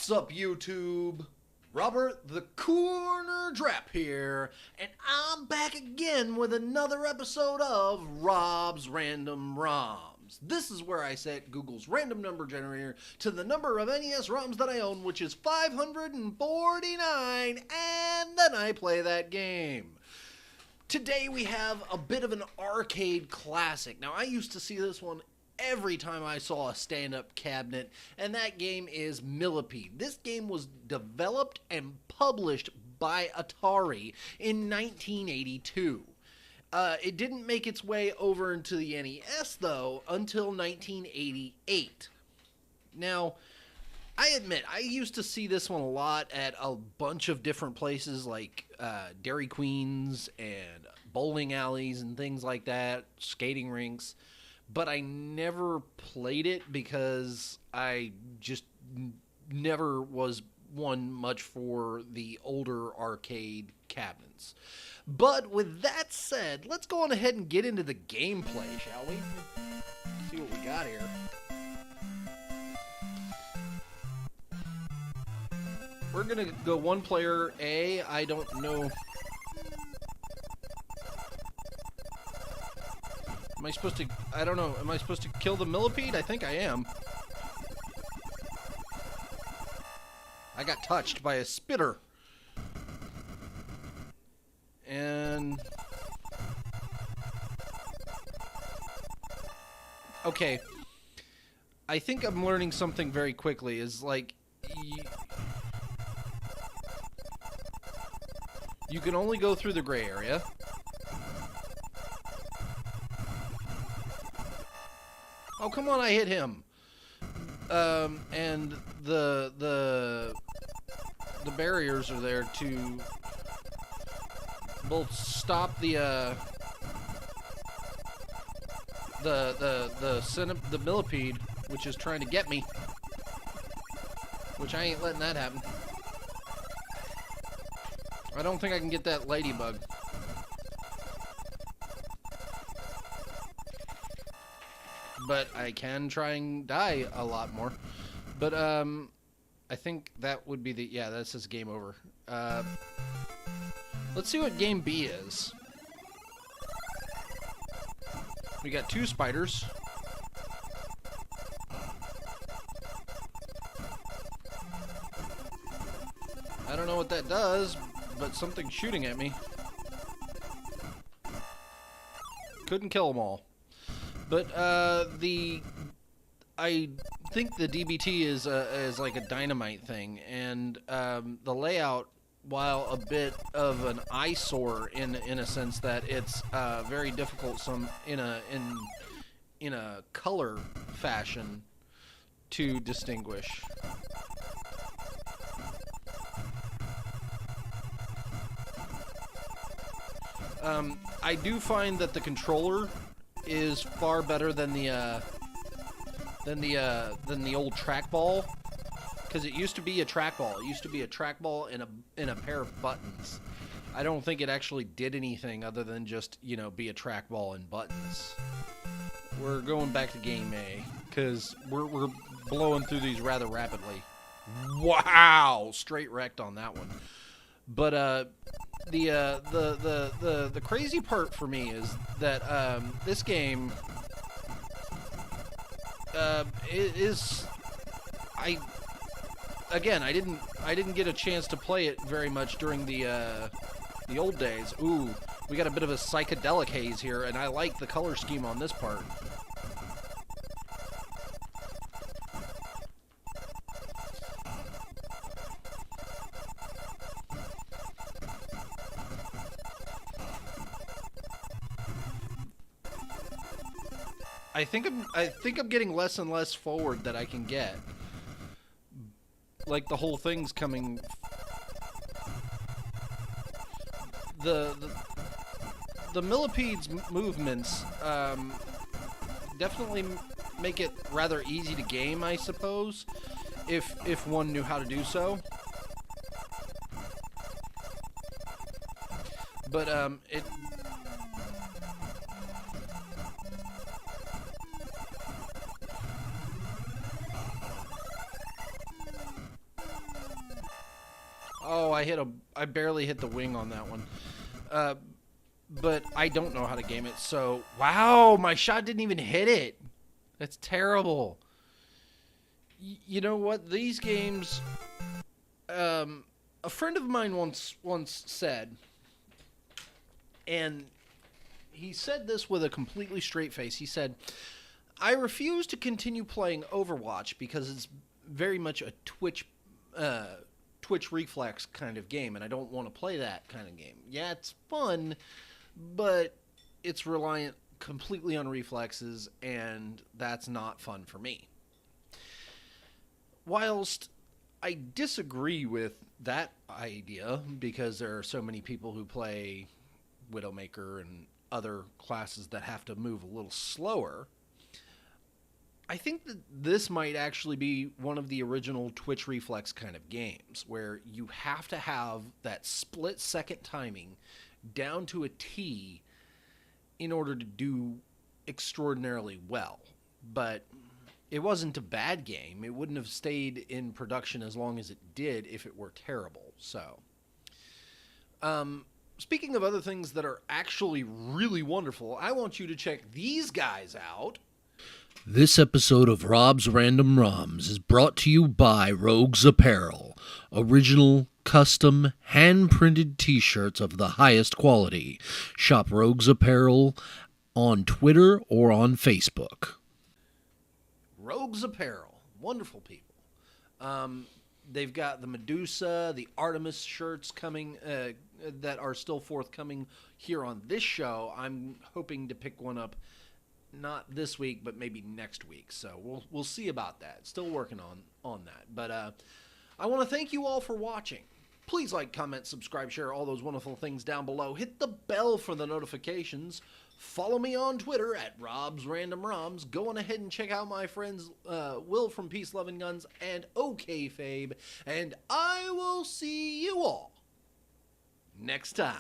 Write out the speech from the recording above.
What's up, YouTube? Robert the Coroner Drapp here, and I'm back again with another episode of Rob's Random ROMs. This is where I set Google's random number generator to the number of NES ROMs that I own, which is 549, and then I play that game. Today we have a bit of an arcade classic. Now, I used to see this one every time I saw a stand-up cabinet, and that game is Millipede. This game was developed and published by Atari in 1982. It didn't make its way over into the NES, though, until 1988. Now, I admit, I used to see this one a lot at a bunch of different places like Dairy Queens and bowling alleys and things like that, skating rinks. But I never played it because I just never was one much for the older arcade cabinets. But with that said, let's go on ahead and get into the gameplay, shall we? See what we got here. We're going to go one player A. I don't know. Am I supposed to, I don't know, am I supposed to kill the Millipede? I think I am. I got touched by a spitter. And... okay. I think I'm learning something very quickly, is like... you can only go through the gray area. Oh, come on, I hit him. And the barriers are there to both stop the Millipede, which is trying to get me, which I ain't letting that happen. I don't think I can get that ladybug. But I can try and die a lot more. But, I think that would be the... yeah, that says game over. Let's see what game B is. We got two spiders. I don't know what that does, but something's shooting at me. Couldn't kill them all. But I think the DBT is like a dynamite thing, and the layout, while a bit of an eyesore in a sense that it's very difficult in a color fashion to distinguish. I do find that the controller is far better than the old trackball, because it used to be a trackball. It used to be a trackball in a pair of buttons. I don't think it actually did anything other than just, you know, be a trackball and buttons. We're going back to game A because we're blowing through these rather rapidly. Wow, straight wrecked on that one. But the crazy part for me is that this game is I didn't get a chance to play it very much during the old days. Ooh, we got a bit of a psychedelic haze here, and I like the color scheme on this part. I think I'm getting less and less forward that I can get. Like the whole thing's coming. The Millipede's movements definitely make it rather easy to game, I suppose, if one knew how to do so. But it. Oh, I barely hit the wing on that one. But I don't know how to game it, so... Wow, my shot didn't even hit it. That's terrible. You know what? These games... a friend of mine once said, and he said this with a completely straight face. He said, I refuse to continue playing Overwatch because it's very much a Twitch reflex kind of game, and I don't want to play that kind of game. Yeah, it's fun, but it's reliant completely on reflexes, and that's not fun for me. Whilst I disagree with that idea, because there are so many people who play Widowmaker and other classes that have to move a little slower, I think that this might actually be one of the original Twitch reflex kind of games, where you have to have that split-second timing down to a T in order to do extraordinarily well. But it wasn't a bad game. It wouldn't have stayed in production as long as it did if it were terrible. So, speaking of other things that are actually really wonderful, I want you to check these guys out. This episode of Rob's Random ROMs is brought to you by Rogues Apparel, original, custom, hand-printed t-shirts of the highest quality. Shop Rogues Apparel on Twitter or on Facebook. Rogues Apparel, wonderful people. They've got the Medusa, the Artemis shirts coming that are still forthcoming here on this show. I'm hoping to pick one up not this week, but maybe next week. So we'll see about that. Still working on that. But I want to thank you all for watching. Please like, comment, subscribe, share all those wonderful things down below. Hit the bell for the notifications. Follow me on Twitter at Rob's Random ROMs. Go on ahead and check out my friends Will from Peace Loving Guns and OK Fabe. And I will see you all next time.